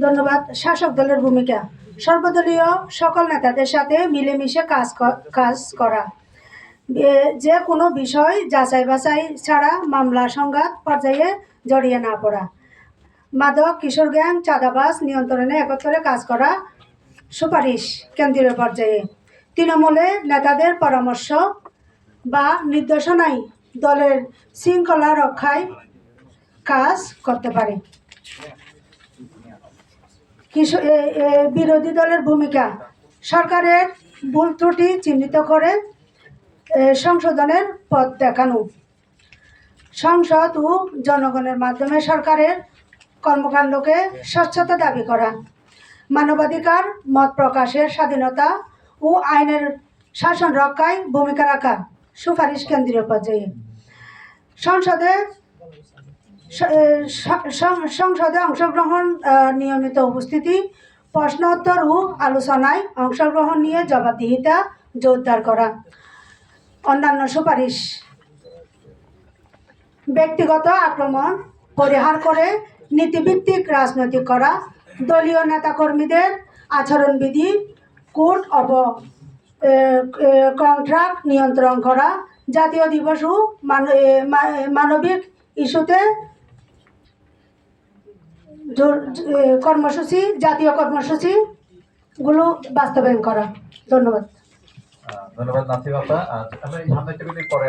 ধন্যবাদ। শাসক দলের ভূমিকা সর্বদলীয় সকল নেতাদের সাথে মিলেমিশে কাজ করা, যে কোনো বিষয় যাচাই বাছাই ছাড়া মামলা সংঘাত পর্যায়ে জড়িয়ে না পড়া, মাদক কিশোর গ্যাং চাঁদাবাজ নিয়ন্ত্রণে একত্রে কাজ করা, সুপারিশ কেন্দ্রীয় পর্যায়ে তৃণমূলে নেতাদের পরামর্শ বা নির্দেশনায় দলের শৃঙ্খলা রক্ষায় কাজ করতে পারে। বিরোধী দলের ভূমিকা সরকারের ভুল ত্রুটি চিহ্নিত করে সংশোধনের পথ দেখানো, সংসদ ও জনগণের মাধ্যমে সরকারের কর্মকাণ্ডকে স্বচ্ছতা দাবি করা, মানবাধিকার মত প্রকাশের স্বাধীনতা ও আইনের শাসন রক্ষায় ভূমিকা রাখা, সুপারিশ কেন্দ্রীয় পর্যায়ে সংসদে অংশগ্রহণ, নিয়মিত উপস্থিতি, প্রশ্নোত্তর ও আলোচনায় অংশগ্রহণ নিয়ে জবাবদিহিতা জোরদার করা। অন্যান্য সুপারিশ ব্যক্তিগত আক্রমণ পরিহার করে নীতিভিত্তিক রাজনৈতিক করা, দলীয় নেতাকর্মীদের আচরণবিধি কোড অফ কন্ট্রাক্ট নিয়ন্ত্রণ করা, জাতীয় দিবস ও মানবিক ইস্যুতে জাতীয় কর্মসূচিগুলো বাস্তবায়ন করা। ধন্যবাদ। ধন্যবাদ নাসিম আপা। আমরা এই সামনে টেবিলে পরে